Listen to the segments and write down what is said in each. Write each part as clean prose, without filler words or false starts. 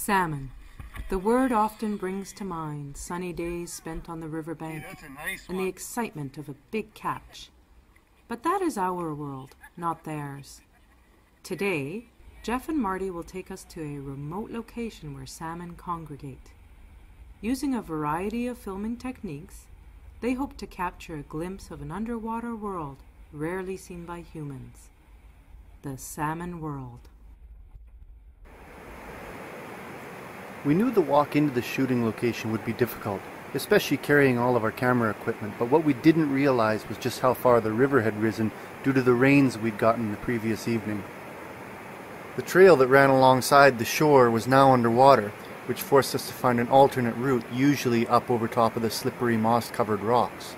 Salmon. The word often brings to mind sunny days spent on the riverbank and the excitement of a big catch. But that is our world, not theirs. Today, Jeff and Marty will take us to a remote location where salmon congregate. Using a variety of filming techniques, they hope to capture a glimpse of an underwater world rarely seen by humans. The salmon world. We knew the walk into the shooting location would be difficult, especially carrying all of our camera equipment, but what we didn't realize was just how far the river had risen due to the rains we'd gotten the previous evening. The trail that ran alongside the shore was now underwater, which forced us to find an alternate route, usually up over top of the slippery moss-covered rocks.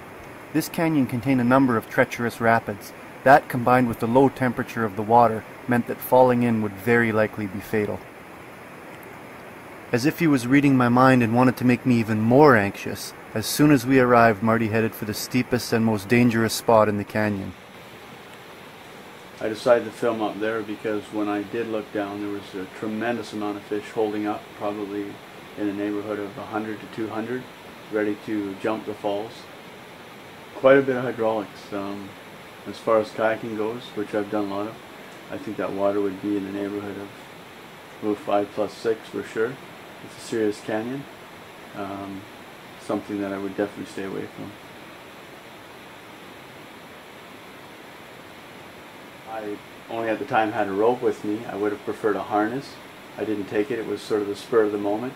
This canyon contained a number of treacherous rapids. That, combined with the low temperature of the water, meant that falling in would very likely be fatal. As if he was reading my mind and wanted to make me even more anxious, as soon as we arrived, Marty headed for the steepest and most dangerous spot in the canyon. I decided to film up there because when I did look down, there was a tremendous amount of fish holding up, probably in the neighborhood of 100 to 200, ready to jump the falls. Quite a bit of hydraulics. As far as kayaking goes, which I've done a lot of, I think that water would be in the neighborhood of 5+6 for sure. It's a serious canyon, something that I would definitely stay away from. I only at the time had a rope with me. I would have preferred a harness. I didn't take it. It was sort of the spur of the moment.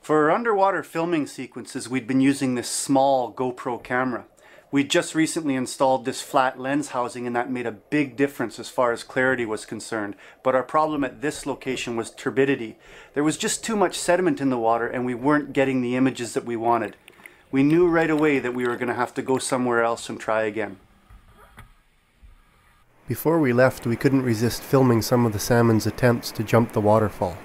For our underwater filming sequences, we'd been using this small GoPro camera. We'd just recently installed this flat lens housing and that made a big difference as far as clarity was concerned. But our problem at this location was turbidity. There was just too much sediment in the water and we weren't getting the images that we wanted. We knew right away that we were going to have to go somewhere else and try again. Before we left, we couldn't resist filming some of the salmon's attempts to jump the waterfall.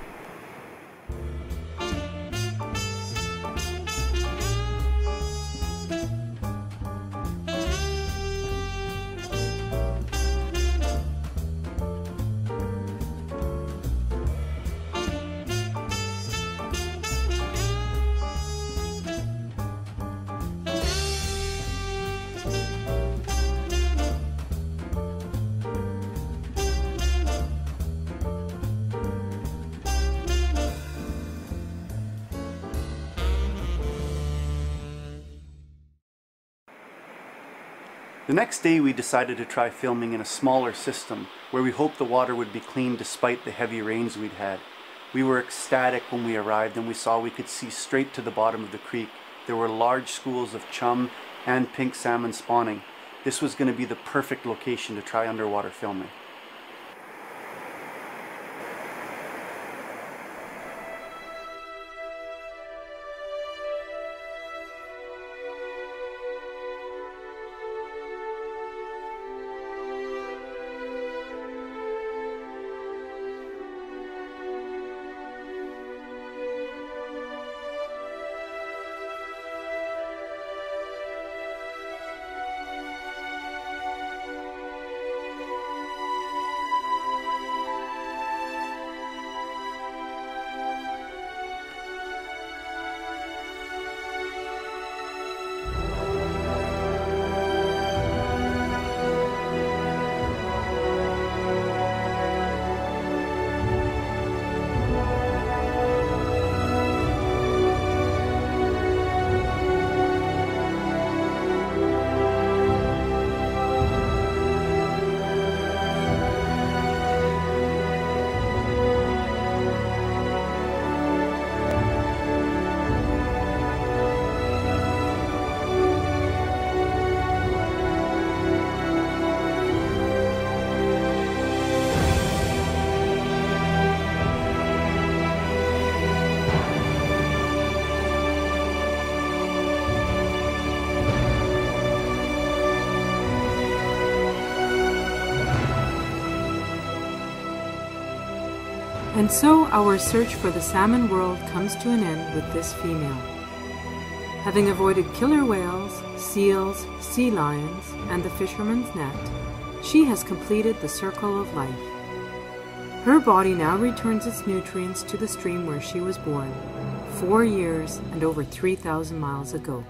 The next day we decided to try filming in a smaller system where we hoped the water would be clean despite the heavy rains we'd had. We were ecstatic when we arrived and we saw we could see straight to the bottom of the creek. There were large schools of chum and pink salmon spawning. This was going to be the perfect location to try underwater filming. And so our search for the salmon world comes to an end with this female. Having avoided killer whales, seals, sea lions, and the fisherman's net, she has completed the circle of life. Her body now returns its nutrients to the stream where she was born, 4 years and over 3,000 miles ago.